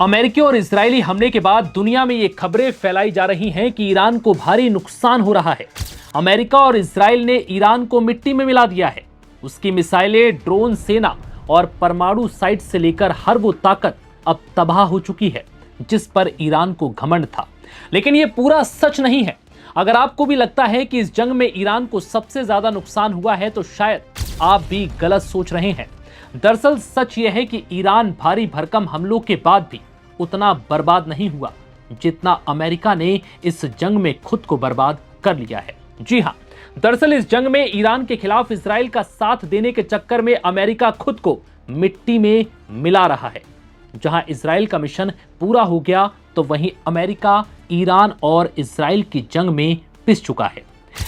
अमेरिकी और इजरायली हमले के बाद दुनिया में ये खबरें फैलाई जा रही हैं कि ईरान को भारी नुकसान हो रहा है। अमेरिका और इजरायल ने ईरान को मिट्टी में मिला दिया है। उसकी मिसाइलें, ड्रोन सेना और परमाणु साइट से लेकर हर वो ताकत अब तबाह हो चुकी है जिस पर ईरान को घमंड था। लेकिन ये पूरा सच नहीं है। अगर आपको भी लगता है कि इस जंग में ईरान को सबसे ज्यादा नुकसान हुआ है तो शायद आप भी गलत सोच रहे हैं। दरअसल सच यह है कि ईरान भारी भरकम हमलों के बाद भी उतना बर्बाद नहीं हुआ जितना अमेरिका ने इस जंग में खुद को बर्बाद कर लिया है। जी हां, दरअसल इस जंग में ईरान के खिलाफ इजराइल का साथ देने के चक्कर में अमेरिका खुद को मिट्टी में मिला रहा है। जहां इजराइल का मिशन पूरा हो गया तो वहीं अमेरिका ईरान और इजराइल की जंग में पिस चुका है।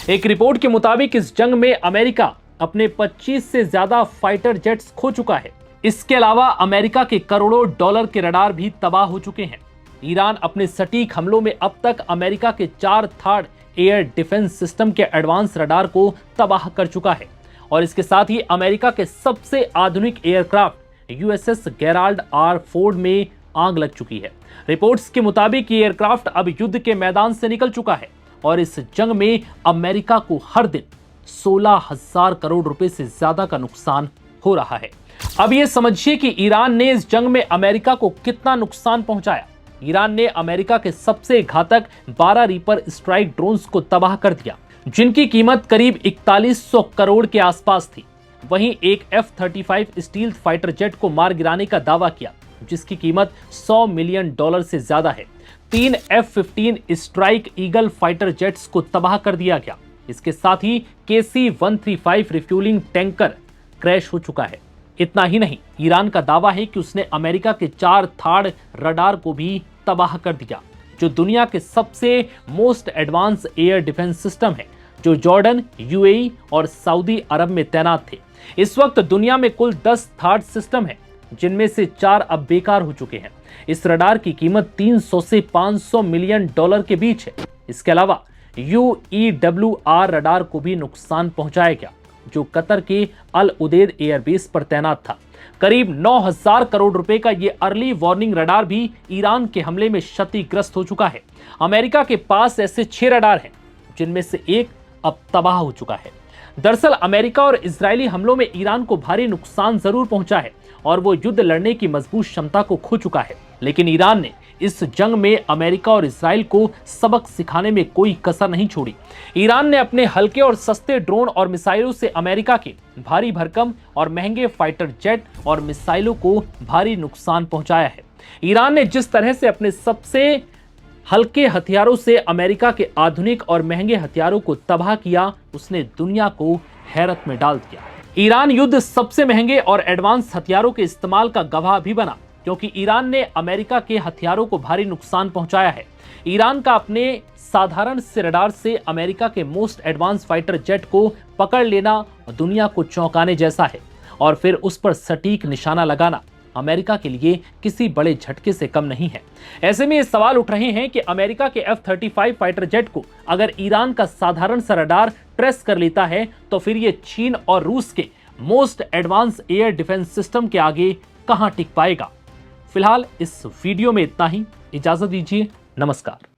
एक रिपोर्ट के मुताबिक इस जंग में अमेरिका अपने 25 से ज्यादा फाइटर जेट्स खो चुका है। इसके अलावा अमेरिका के करोड़ों डॉलर के रडार भी तबाह हो चुके हैं। ईरान अपने सटीक हमलों में अब तक अमेरिका के 4 थर्ड एयर डिफेंस सिस्टम के एडवांस रडार को तबाह कर चुका है और इसके साथ ही अमेरिका के सबसे आधुनिक aircraft USS Gerald R Ford में आग लग चुकी है। रिपोर्ट्स के मुताबिक ये एयरक्राफ्ट अब युद्ध के मैदान से निकल चुका है और इस जंग में अमेरिका को हर दिन 16,000 करोड़ रुपए से ज्यादा का नुकसान हो रहा है। अब ये समझिए कि ईरान ने इस जंग में अमेरिका को कितना नुकसान पहुंचाया। ईरान ने अमेरिका के सबसे घातक 12 रीपर स्ट्राइक ड्रोन्स को तबाह कर दिया जिनकी कीमत करीब 4100 करोड़ के आसपास थी। वहीं एक F-35 स्टील्थ फाइटर जेट को मार गिराने का दावा किया जिसकी कीमत $100 मिलियन से ज्यादा है। 3 F-15 strike eagle fighter jets को तबाह कर दिया गया। इसके साथ ही KC-135 रिफ्यूलिंग टैंकर क्रैश हो चुका है। इतना ही नहीं, ईरान का दावा है कि उसने अमेरिका के 4 थर्ड रडार को भी तबाह कर दिया जो दुनिया के सबसे most advance air defence system है जो जॉर्डन, यूएई और सऊदी अरब में तैनात थे। इस वक्त दुनिया में कुल 10 थर्ड सिस्टम है जिनमें से 4 अब बेकार हो चुके हैं। इस रडार की कीमत 300 से 500 मिलियन डॉलर के बीच है। इसके अलावा UEWR रडार को भी नुकसान पहुंचाया गया जो कतर के अल उदेद एयरबेस पर तैनात था। करीब 9,000 करोड़ रुपए का ये अर्ली वार्निंग रडार भी ईरान के हमले में क्षतिग्रस्त हो चुका है। अमेरिका के पास ऐसे 6 रडार हैं जिनमें से एक अब तबाह हो चुका है। दरअसल अमेरिका और इजरायली हमलों में ईरान को भारी नुकसान जरूर पहुंचा है और वो युद्ध लड़ने की मजबूत क्षमता को खो चुका है, लेकिन ईरान ने इस जंग में अमेरिका और इजराइल को सबक सिखाने में कोई कसर नहीं छोड़ी। ईरान ने अपने हल्के और सस्ते ड्रोन और मिसाइलों से अमेरिका के भारी भरकम और महंगे फाइटर जेट और मिसाइलों को भारी नुकसान पहुंचाया है। ईरान ने जिस तरह से अपने सबसे हल्के हथियारों से अमेरिका के आधुनिक और महंगे हथियारों को तबाह किया, उसने दुनिया को हैरत में डाल दिया। ईरान युद्ध सबसे महंगे और एडवांस हथियारों के इस्तेमाल का गवाह भी बना क्योंकि ईरान ने अमेरिका के हथियारों को भारी नुकसान पहुंचाया है। ईरान का अपने साधारण से रडार से अमेरिका के मोस्ट एडवांस फाइटर जेट को पकड़ लेना दुनिया को चौंकाने जैसा है और फिर उस पर सटीक निशाना लगाना अमेरिका के लिए किसी बड़े झटके से कम नहीं है। ऐसे में ये सवाल उठ रहे हैं कि अमेरिका के F-35 फाइटर जेट को अगर ईरान का साधारण सा रडार ट्रेस कर लेता है तो फिर ये चीन और रूस के most advance air defence system के आगे कहां टिक पाएगा। फिलहाल इस वीडियो में इतना ही। इजाजत दीजिए। नमस्कार।